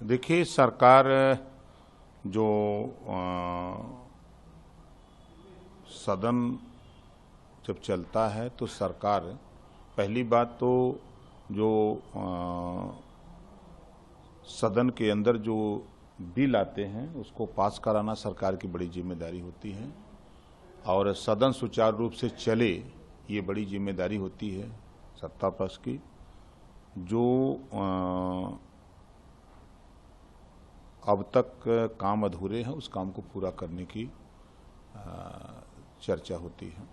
देखिए, सरकार जो सदन जब चलता है तो सरकार पहली बात तो जो सदन के अंदर जो बिल आते हैं उसको पास कराना सरकार की बड़ी जिम्मेदारी होती है और सदन सुचारू रूप से चले ये बड़ी जिम्मेदारी होती है सत्ता पक्ष की। जो अब तक काम अधूरे हैं उस काम को पूरा करने की चर्चा होती है।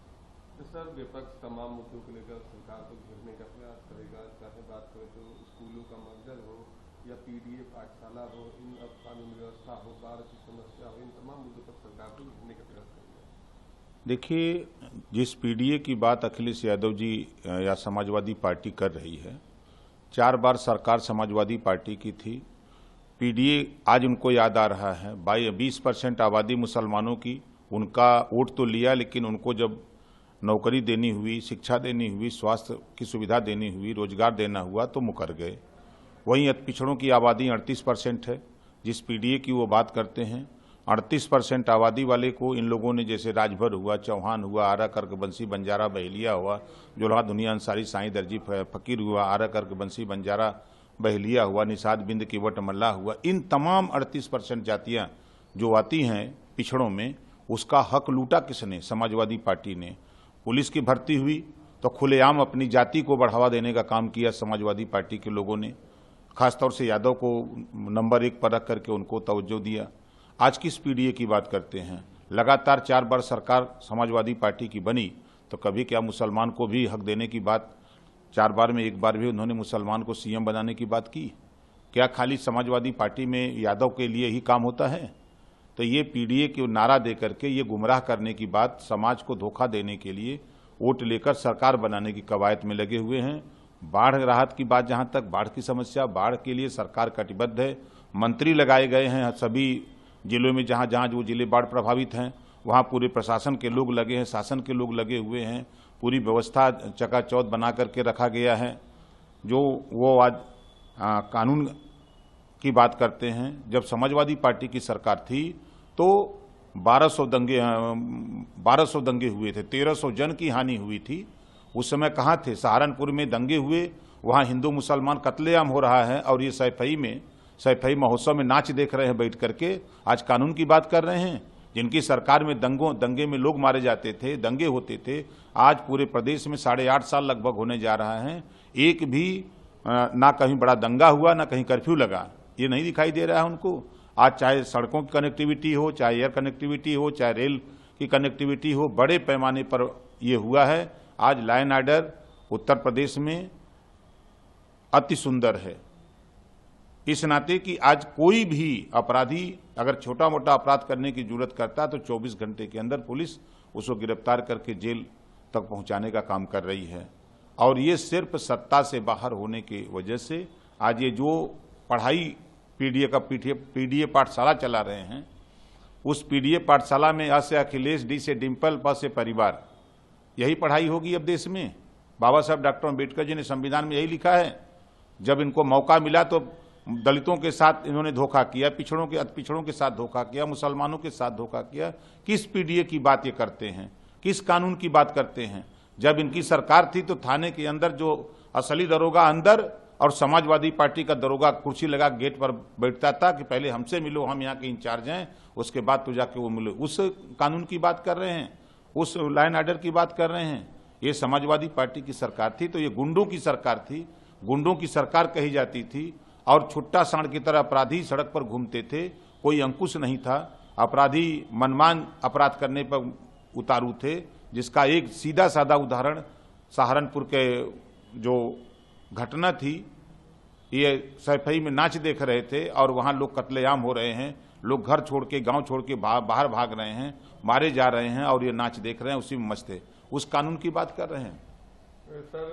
तो सर, विपक्ष तमाम मुद्दों को लेकर सरकार को घेरने का प्रयास करेगा, चाहे बात करें तो स्कूलों का मर्जर हो या पीडीए पाठशाला हो, इन अब कानून व्यवस्था हो, बाढ़ की समस्या हो, इन तमाम मुद्दों पर सरकार को घेरने का प्रयास करेगा। देखिए, जिस पीडीए की बात अखिलेश यादव जी या समाजवादी पार्टी कर रही है, 4 बार सरकार समाजवादी पार्टी की थी। पीडीए आज उनको याद आ रहा है। 20% आबादी मुसलमानों की, उनका वोट तो लिया, लेकिन उनको जब नौकरी देनी हुई, शिक्षा देनी हुई, स्वास्थ्य की सुविधा देनी हुई, रोजगार देना हुआ तो मुकर गए। वहीं अति पिछड़ों की आबादी 38% है, जिस पीडीए की वो बात करते हैं। 38% आबादी वाले को इन लोगों ने, जैसे राजभर हुआ, चौहान हुआ, आरा कर्क बंसी बंजारा बहेलिया हुआ, जोल्हा दुनिया अंसारी साईं दर्जी फकीर हुआ, आरा कर्क बंसी बंजारा बहेलिया हुआ, निषाद बिंद किवट मल्ला हुआ, इन तमाम 38% जातियां जो आती हैं पिछड़ों में, उसका हक लूटा किसने? समाजवादी पार्टी ने। पुलिस की भर्ती हुई तो खुलेआम अपनी जाति को बढ़ावा देने का काम किया समाजवादी पार्टी के लोगों ने, खासतौर से यादव को नंबर 1 पर रख करके उनको तवज्जो दिया। आज किस पीडीए की बात करते हैं? लगातार 4 बार सरकार समाजवादी पार्टी की बनी तो कभी क्या मुसलमान को भी हक देने की बात? 4 बार में 1 बार भी उन्होंने मुसलमान को सीएम बनाने की बात की? क्या खाली समाजवादी पार्टी में यादव के लिए ही काम होता है? तो ये पीडीए के नारा दे करके ये गुमराह करने की बात, समाज को धोखा देने के लिए वोट लेकर सरकार बनाने की कवायद में लगे हुए हैं। बाढ़ राहत की बात, जहां तक बाढ़ की समस्या, बाढ़ के लिए सरकार कटिबद्ध है। मंत्री लगाए गए हैं सभी जिलों में, जहां जहां जो जिले बाढ़ प्रभावित हैं वहां पूरे प्रशासन के लोग लगे हैं, शासन के लोग लगे हुए हैं। पूरी व्यवस्था चकाचौंध बना करके रखा गया है। जो वो आज कानून की बात करते हैं, जब समाजवादी पार्टी की सरकार थी तो 1200 दंगे हुए थे, 1300 जन की हानि हुई थी। उस समय कहाँ थे? सहारनपुर में दंगे हुए, वहाँ हिंदू मुसलमान कत्लेआम हो रहा है और ये सैफई महोत्सव में नाच देख रहे हैं बैठ करके। आज कानून की बात कर रहे हैं। जिनकी सरकार में दंगे में लोग मारे जाते थे, दंगे होते थे, आज पूरे प्रदेश में 8.5 साल लगभग होने जा रहा है, एक भी ना कहीं बड़ा दंगा हुआ, ना कहीं कर्फ्यू लगा। ये नहीं दिखाई दे रहा है उनको। आज चाहे सड़कों की कनेक्टिविटी हो, चाहे एयर कनेक्टिविटी हो, चाहे रेल की कनेक्टिविटी हो, बड़े पैमाने पर ये हुआ है। आज law and order Uttar Pradesh में अति सुंदर है, इस नाते कि आज कोई भी अपराधी अगर छोटा मोटा अपराध करने की जरूरत करता तो 24 घंटे के अंदर पुलिस उसको गिरफ्तार करके जेल तक पहुंचाने का काम कर रही है। और ये सिर्फ सत्ता से बाहर होने की वजह से आज ये जो पढ़ाई पीडीए पाठशाला चला रहे हैं, उस पीडीए पाठशाला में अ से अखिलेश, डी से डिम्पल, प से परिवार, यही पढ़ाई होगी अब देश में। बाबा साहब डॉक्टर अम्बेडकर जी ने संविधान में यही लिखा है। जब इनको मौका मिला तो दलितों के साथ इन्होंने धोखा किया, पिछड़ों के साथ धोखा किया, मुसलमानों के साथ धोखा किया। किस पीडीए की बात ये करते हैं? किस कानून की बात करते हैं? जब इनकी सरकार थी तो थाने के अंदर जो असली दरोगा अंदर और समाजवादी पार्टी का दरोगा कुर्सी लगा गेट पर बैठता था कि पहले हमसे मिलो, हम यहाँ के इंचार्ज हैं, उसके बाद तो जाके वो मिलो। उस कानून की बात कर रहे हैं, उस लॉ एंड ऑर्डर की बात कर रहे हैं। ये समाजवादी पार्टी की सरकार थी तो ये गुंडों की सरकार थी, गुंडों की सरकार कही जाती थी। और छुट्टा सांड की तरह अपराधी सड़क पर घूमते थे, कोई अंकुश नहीं था। अपराधी मनमान अपराध करने पर उतारू थे, जिसका एक सीधा साधा उदाहरण सहारनपुर के जो घटना थी। ये सैफई में नाच देख रहे थे और वहां लोग कत्लेआम हो रहे हैं, लोग घर छोड़ के, गांव छोड़ के बाहर भाग रहे हैं, मारे जा रहे हैं और ये नाच देख रहे हैं, उसी में मस्त थे। उस कानून की बात कर रहे हैं। सर,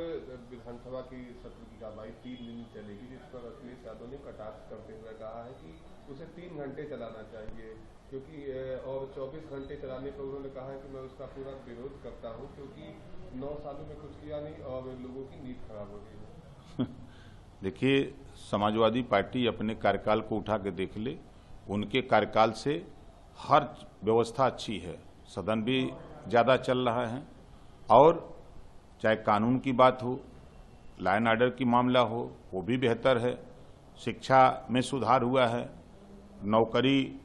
विधानसभा की सत्र की कार्रवाई 3 दिन चलेगी, जिस पर अखिलेश यादव ने कटाक्ष करते हुए कहा है कि उसे 3 घंटे चलाना चाहिए, क्योंकि और 24 घंटे चलाने पर उन्होंने कहा है कि मैं उसका पूरा विरोध करता हूं, क्योंकि 9 सालों में कुछ किया नहीं और लोगों की नींद खराब हो गई है। देखिए, समाजवादी पार्टी अपने कार्यकाल को उठा के देख ले, उनके कार्यकाल से हर व्यवस्था अच्छी है, सदन भी ज़्यादा चल रहा है, और चाहे कानून की बात हो, लॉ एंड ऑर्डर की मामला हो, वो भी बेहतर है, शिक्षा में सुधार हुआ है, नौकरी,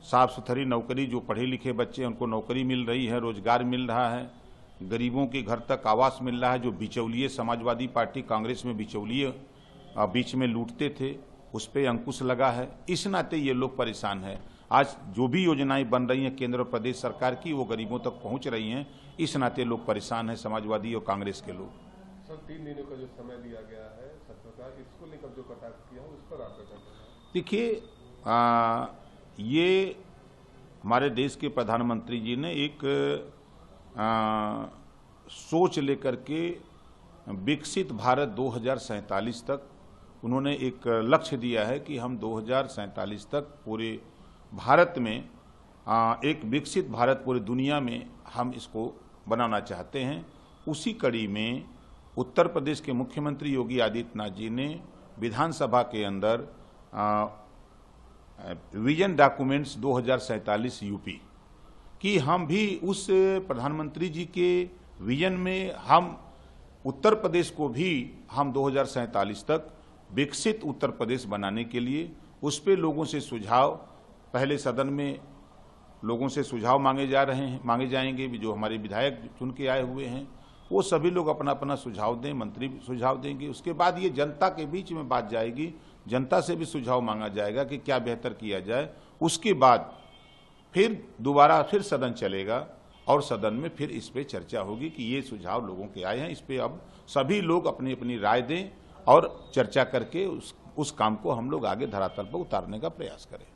साफ सुथरी नौकरी, जो पढ़े लिखे बच्चे हैं उनको नौकरी मिल रही है, रोजगार मिल रहा है, गरीबों के घर तक आवास मिल रहा है। जो बिचौलिए समाजवादी पार्टी कांग्रेस में बिचौलिए बीच में लूटते थे, उस पर अंकुश लगा है। इस नाते ये लोग परेशान हैं। आज जो भी योजनाएं बन रही हैं केंद्र और प्रदेश सरकार की, वो गरीबों तक पहुंच रही हैं। इस नाते लोग परेशान हैं, समाजवादी और कांग्रेस के लोग। सर, 3 दिनों का जो समय दिया गया है सत्र, इसको लेकर जो कटाक्ष किया उस पर आप क्या कहते हैं? देखिए, ये हमारे देश के प्रधानमंत्री जी ने एक सोच लेकर के विकसित भारत 2047 तक उन्होंने एक लक्ष्य दिया है कि हम 2047 तक पूरे भारत में एक विकसित भारत पूरी दुनिया में हम इसको बनाना चाहते हैं। उसी कड़ी में उत्तर प्रदेश के मुख्यमंत्री योगी आदित्यनाथ जी ने विधानसभा के अंदर विजन डॉक्यूमेंट्स 2047 यूपी कि हम भी उस प्रधानमंत्री जी के विजन में हम उत्तर प्रदेश को भी हम 2047 तक विकसित उत्तर प्रदेश बनाने के लिए उस पे लोगों से सुझाव, पहले सदन में लोगों से सुझाव मांगे जाएंगे, जो हमारे विधायक चुन के आए हुए हैं वो सभी लोग अपना अपना सुझाव दें, मंत्री सुझाव देंगे। उसके बाद ये जनता के बीच में बात जाएगी, जनता से भी सुझाव मांगा जाएगा कि क्या बेहतर किया जाए। उसके बाद फिर दोबारा फिर सदन चलेगा और सदन में फिर इस पे चर्चा होगी कि ये सुझाव लोगों के आए हैं, इस पे अब सभी लोग अपनी अपनी राय दें और चर्चा करके उस काम को हम लोग आगे धरातल पर उतारने का प्रयास करें।